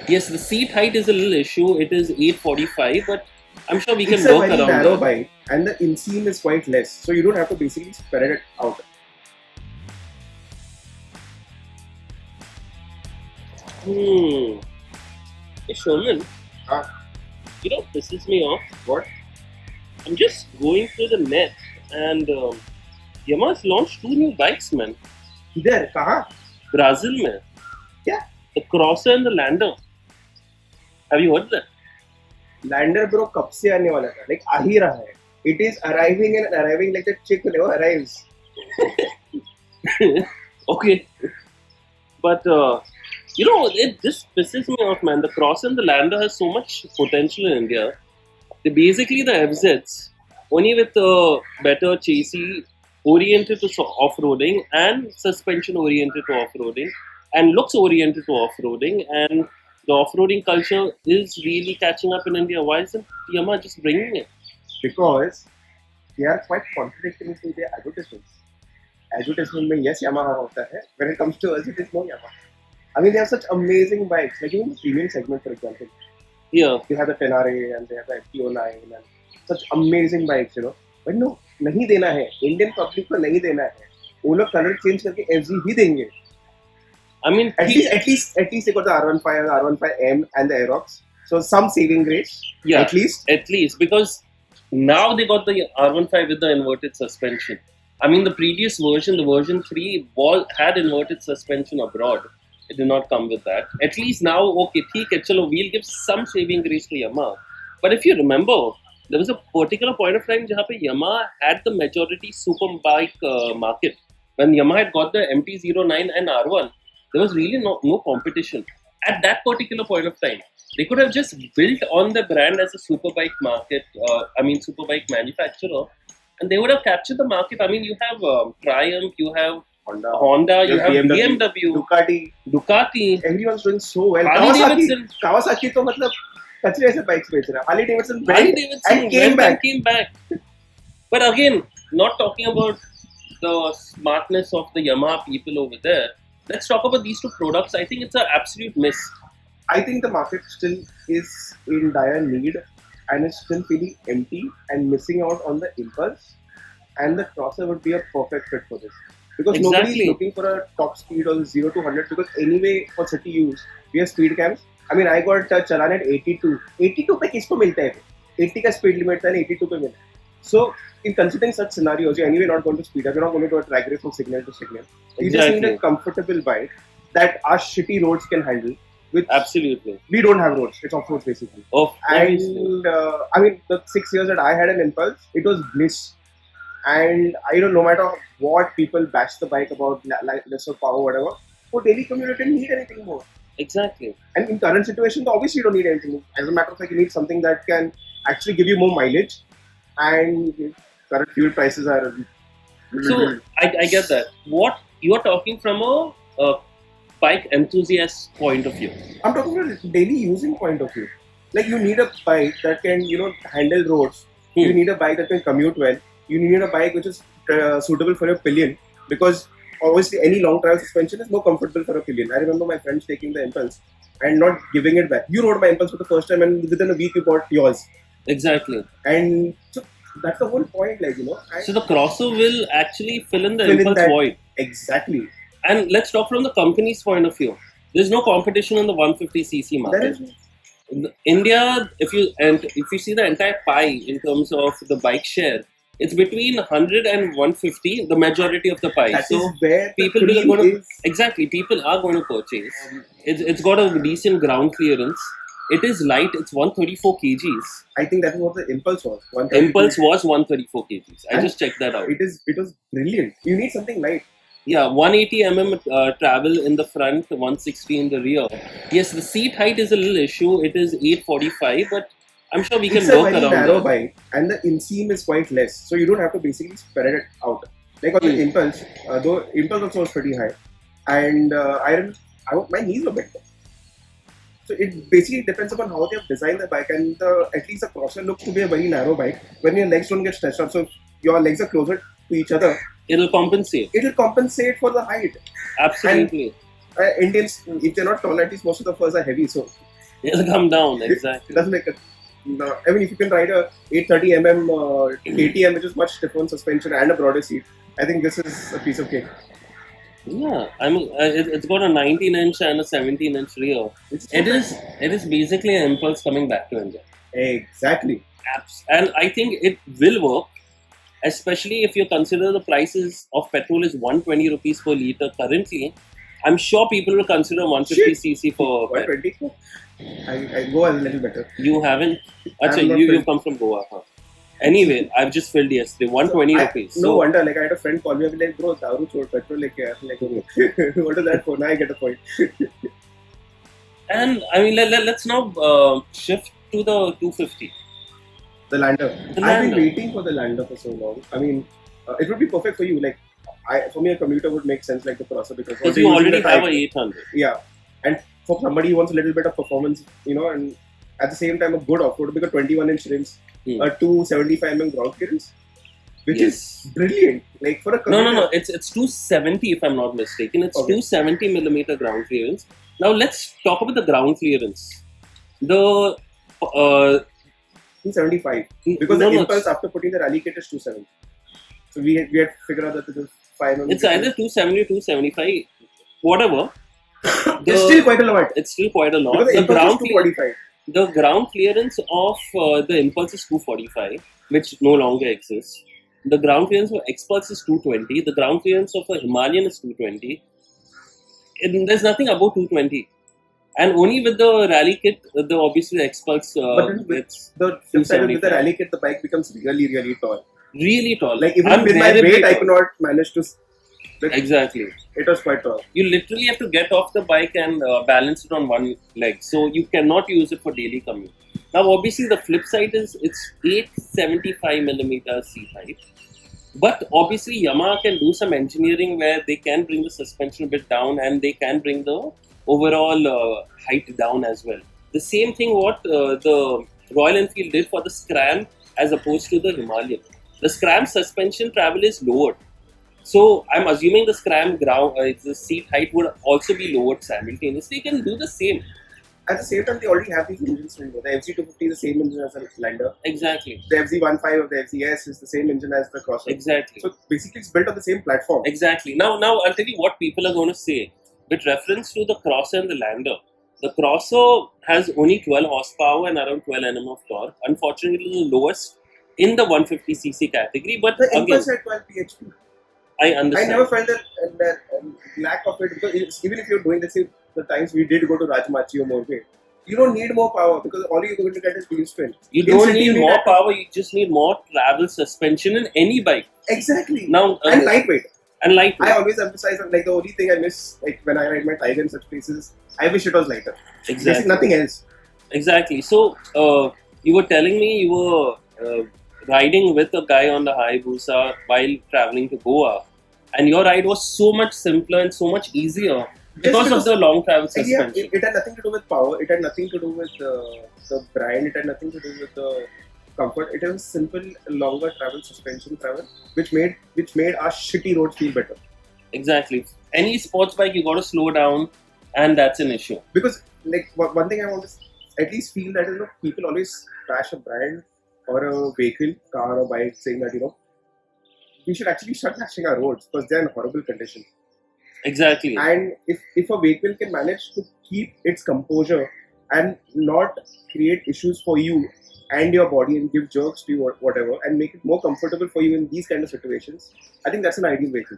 Yes, the seat height is a little issue. It is 845, but I'm sure we can It's a work very around narrow that. bike, and the inseam is quite less, so you don't have to basically spread it out. Hmm. Hey, Showman, Ah, pisses me off. what? I'm just going through the net and Yamaha's launched two new bikes, man. इधर कहाँ? Brazil, mein. क्या? The Crosser and the Lander. Have you heard that? Lander bro कब से आने वाला था? Like आ ही रहा है. It is arriving and arriving like the chick never arrives. Okay. But, this pisses me off, man. The Crosser and the Lander has so much potential in India. They're basically the FZs, only with better chassis oriented to off-roading and suspension oriented to off-roading and looks oriented to off-roading, and the off-roading culture is really catching up in India. Why isn't Yamaha just bringing it? Because they are quite contradicting to their advertisements. Advertisement में yes Yamaha होता है. When it comes to us, it is no Yamaha. I mean, they have such amazing bikes. Like even the premium segment, for example, Yeah, they have the Tenere and they have the FT09 and such amazing bikes, you know. But no, नहीं देना है. Indian public को नहीं देना है. वो लोग colour change करके FZ ही देंगे. I mean, At least they got the R15, R15M, and the Aerox. So some saving grace. yeah, At least. because now they got the R15 with the inverted suspension. I mean, the previous version, the version 3, had inverted suspension abroad. It did not come with that. At least now, okay, theek hai, chalo, we'll give some saving grace to Yamaha. But if you remember, there was a particular point of time where Yamaha had the majority superbike market. When Yamaha had got the MT-09 and R1, there was really no competition. At that particular point of time, they could have just built on the brand as a superbike market, superbike manufacturer, and they would have captured the market. I mean, you have Triumph, you have Honda, you have BMW, Ducati, Everyone's doing so well. Harley Davidson. Kawasaki तो मतलब कचरे से bikes बेच रहा है. Harley Davidson Harley went Davidson and came went back. and came back. But again, not talking about the smartness of the Yamaha people over there. Let's talk about these two products. I think it's an absolute miss. I think the market still is in dire need and is still feeling empty and missing out on the impulse. And the crosser would be a perfect fit for this. Because nobody Exactly. is looking for a top speed or 0 to 100 because anyway for city use, we have speed cams. I mean, I got Chalan at 82. 82 पे किसको मिलता है? 80 का speed limit था, 82 पे मिला. So, in considering such scenarios, you're anyway not going to speed up. You're not going to do a drag race from signal to signal. You just need a Exactly. comfortable bike that our shitty roads can handle. Which Absolutely. we don't have roads. It's off roads basically. Obviously. And I mean, the 6 years that I had an Impulse, it was bliss. And I don't know, no matter what people bash the bike about, like lesser power, whatever, for daily commute, you didn't need anything more. Exactly. And in current situation, obviously you don't need anything. As a matter of fact, you need something that can actually give you more mileage. And current fuel prices are. So I get that. What you are talking from a bike enthusiast point of view. I'm talking from a daily using point of view. Like you need a bike that can, handle roads. You need a bike that can commute well. You need a bike which is suitable for your pillion because obviously any long travel suspension is more comfortable for a pillion. I remember my friends taking the Impulse and not giving it back. You rode my Impulse for the first time and within a week you bought yours. Exactly. And so that's the whole point, like, So the crosser will actually fill in the Fill in impulse that- void. Exactly. And let's talk from the company's point of view. There's no competition in the 150cc That market. is In India, if you see the entire pie in terms of the bike share, it's between 100 and 150, the majority of the pie. that So is where the people will criticism go to is. exactly people are going to purchase. It's got a decent ground clearance. It is light. It's 134 kgs. I think that is what the Impulse was. 132. Impulse was 134 kgs. I And just checked that out. It was brilliant. You need something light. Yeah, 180 mm travel in the front, 160 in the rear. Yes, the seat height is a little issue. It is 845, but I'm sure we can It's a work very around narrow that. bike, and the inseam is quite less, so you don't have to basically spread it out. Like on the Impulse, though Impulse also was pretty high, and my knees were bent. So it basically depends upon how they have designed the bike, and at least the crosser looks to be a very narrow bike when your legs don't get stretched out. So if your legs are closer to each other, It'll compensate. it will compensate for the height. Absolutely. Indians, if they're not tall, at least most of the furs are heavy. So It'll come down, It exactly. doesn't make a. No, I mean, if you can ride a 830 KTM, which is much stiffer on suspension and a broader seat, I think this is a piece of cake. Yeah, I mean, it's got a 19-inch and a 17-inch rear. It's It perfect. is it is basically an impulse coming back to India. Exactly. And I think it will work, especially if you consider the prices of petrol is 120 rupees per liter currently. I'm sure people will consider 150cc for petrol. 120. I go a little better. You haven't? I'm Achha, not you filled. come from Goa, huh? Anyway, I've just filled yesterday, 120 rupees. No wonder, like I had a friend call me, I'll be like, bro, daru chod petrol leke aaya. I'm like, okay. What is that for? Now I get a point. And I mean, let's now shift to the 250. The Lander. The I've been Lander. waiting for the Lander for so long. I mean, it would be perfect for you. Like, for me, a commuter would make sense like the Crosser because Because they're you using already the have a type. 800. Yeah, and for somebody who wants a little bit of performance, and at the same time a good off-road because 21-inch rims, Hmm. a 275 ground clearance, which Yes. is brilliant. Like for a No, commuter. no, no. It's 270 if I'm not mistaken. It's Okay. 270 millimeter ground clearance. Now let's talk about the ground clearance. The 275 because no, the no, impulse after putting the rally kit is 270. So we had to figure out that it is 5 it's either 270 or 275, whatever. It's still quite a lot. It's still quite a lot. Because the impulse is ground 245. the ground clearance of the Impulse is 245, which no longer exists. The ground clearance of Expulse is 220. The ground clearance of a Himalayan is 220. And there's nothing above 220. And only with the rally kit, the obviously the Expulse But then with gets the flip side is with the 275. rally kit, the bike becomes really, really tall. Really tall. Like even with my Unbearably weight, I tall. could not manage to. Exactly. It was quite tall. You literally have to get off the bike and balance it on one leg. So you cannot use it for daily commute. Now, obviously, the flip side is it's 875 millimeter seat height. But obviously, Yamaha can do some engineering where they can bring the suspension a bit down and they can bring the overall height down as well. The same thing what the Royal Enfield did for the Scram as opposed to the Himalayan. The Scram suspension travel is lowered. So I'm assuming the Scram ground, the seat height would also be lowered simultaneously. You can do the same. At the same time, they already have these engines. The FZ250 is the same engine as the Lander. Exactly. The FZ15 of the FZS is the same engine as the Crosser. Exactly. So basically, it's built on the same platform. Exactly. Now I'll tell you what people are going to say with reference to the Crosser and the Lander. The Crosser has only 12 horsepower and around 12 Nm of torque. Unfortunately, the lowest in the 150cc category. But The again, Impulse had 12 bhp. I I understand. never felt that lack of it because even if you're doing the times we did go to Rajmachi or Morbe, you don't need more power because all you're going to get is wheel spin. You In don't city, need you more that- power. You just need more travel suspension in any bike. Exactly. Now And lightweight. and lightweight. I always emphasize on like the only thing I miss like when I ride my Tiger in such places, I wish it was lighter. Exactly. Basically nothing else. Exactly. So you were telling me you were riding with a guy on the Hayabusa while traveling to Goa, and your ride was so much simpler and so much easier because of the long travel Yeah, suspension. it had nothing to do with power. It had nothing to do with the brand. It had nothing to do with the comfort. It was simple, longer travel suspension travel, which made our shitty roads feel better. Exactly. Any sports bike, you got to slow down, and that's an issue. Because like one thing I want to at least feel that people always trash a brand or a vehicle, car or bike, saying that we should actually start trashing our roads because they're in horrible condition. Exactly. And if a vehicle can manage to keep its composure and not create issues for you and your body and give jerks to you or whatever and make it more comfortable for you in these kind of situations, I think that's an ideal vehicle.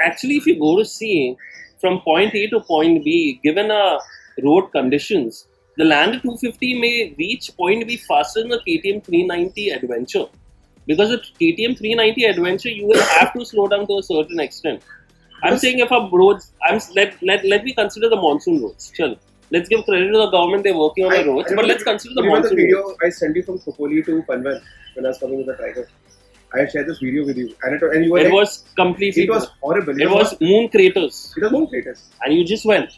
Actually, if you go to see from point A to point B, given road conditions, the Lander 250 may reach point B faster than the KTM 390 Adventure. Because the KTM 390 Adventure, you will have to slow down to a certain extent. I'm saying if our roads, let me consider the monsoon roads. Chal, let's give credit to the government, they're working on the roads, but let's consider the remember monsoon the video roads. I sent you from Khopoli to Panvel when I was coming with the Tiger. I had shared this video with you, and you were It like, was completely. it was horrible. It was moon craters, it was more greatest. and you just went.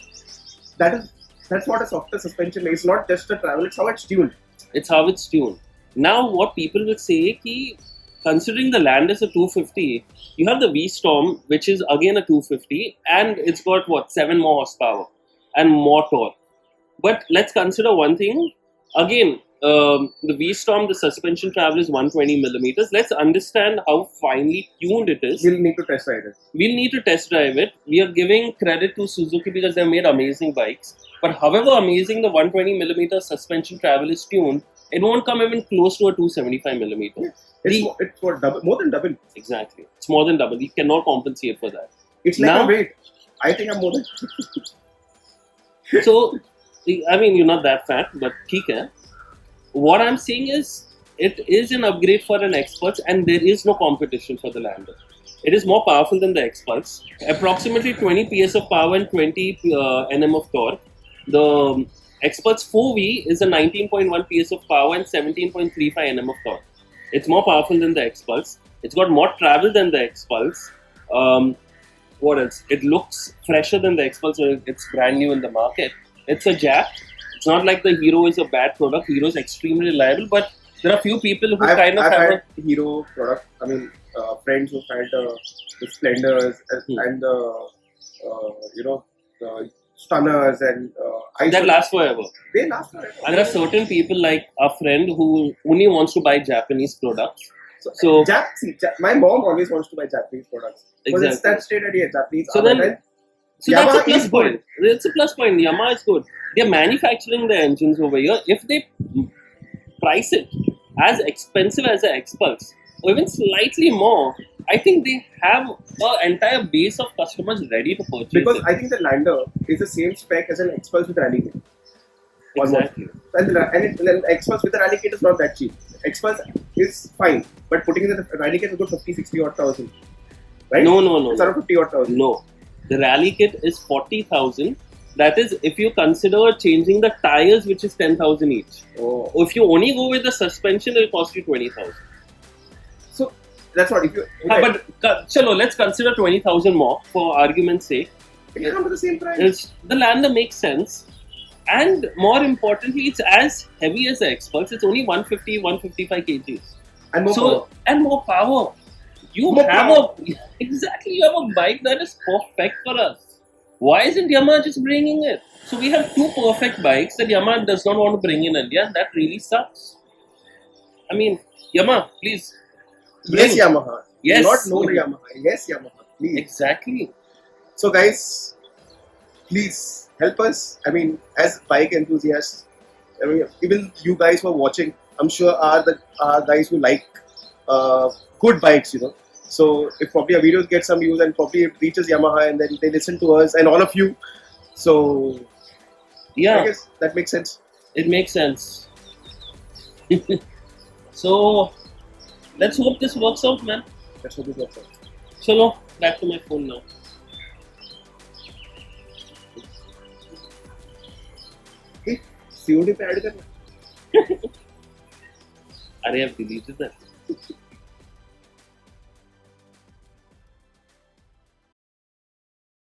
That's what a softer suspension is. It's not just a travel; it's how it's tuned. It's how it's tuned. Now, what people will say, ki, considering the Land is a 250, you have the V-Storm, which is again a 250, and it's got 7 more horsepower and more torque. But let's consider one thing. Again, the V-Storm, the suspension travel is 120 millimeters. Let's understand how finely tuned it is. We'll need to test ride it. We'll need to test drive it. We are giving credit to Suzuki because they've made amazing bikes. But however amazing the 120 millimeter suspension travel is tuned, it won't come even close to a 275 millimeter. It's more than double. Exactly. It's more than double. You cannot compensate for that. It's like Now- a weight. I think I'm more than. So, I mean, you're not that fat, but theek hai. What I'm saying is, it is an upgrade for an X-Pulse, and there is no competition for the Lander. It is more powerful than the X-Pulse. Approximately 20 PS of power and 20 Nm of torque. The X-Pulse 4V is a 19.1 PS of power and 17.35 Nm of torque. It's more powerful than the X-Pulse. It's got more travel than the X-Pulse. What else? It looks fresher than the X-Pulse, so it's brand new in the market. It's a Jap. It's not like the Hero is a bad product. Hero is extremely reliable, but there are few people who I've have had Hero product. I mean, friends who've had the Splendors and the the Stunners and that lasts forever. They last forever. And there are certain people like our friend who only wants to buy Japanese products. So my mom always wants to buy Japanese products. Because it's Exactly. that straight idea, Japanese. So then, so that's a Yamaha plus is point. good. It's a plus point. Yamaha is good. They're manufacturing the engines over here. If they price it as expensive as the X-Pulse, or even slightly more, I think they have an entire base of customers ready to purchase Because it. I think the Lander is the same spec as an X-Pulse with rally kit. Exactly. And the X-Pulse with the rally kit is not that cheap. X-Pulse is fine, but putting in the rally kit is good 50, 60 odd thousand. Right? No. It's around 50 odd thousand. No. The rally kit is 40,000. That is if you consider changing the tires, which is 10,000 each. Oh. If you only go with the suspension, it will cost you 20,000. So that's what if you. But chalo, let's consider 20,000 more for argument's sake. It will come to the same price. The Lander makes sense. And more importantly, it's as heavy as the X-Pulse. It's only 150, 155 kgs. And more power. And more power. You More have power. exactly. You have a bike that is perfect for us. Why isn't Yamaha just bringing it? So we have two perfect bikes that Yamaha does not want to bring in India, and that really sucks. I mean, Yamaha, please. Yes, Yamaha. Yes. Not no Yamaha. Yes, Yamaha. Please. Exactly. So, guys, please help us. I mean, as bike enthusiasts, I mean, even you guys who are watching, I'm sure are guys who like good bikes, you know. So, if probably our videos get some views and probably it reaches Yamaha and then they listen to us and all of you. So, Yeah. I guess that makes sense. It makes sense. So, let's hope this works out, man. That's what this works out. Chalo, back to my phone now. Okay, COD पे add करना. I've deleted that.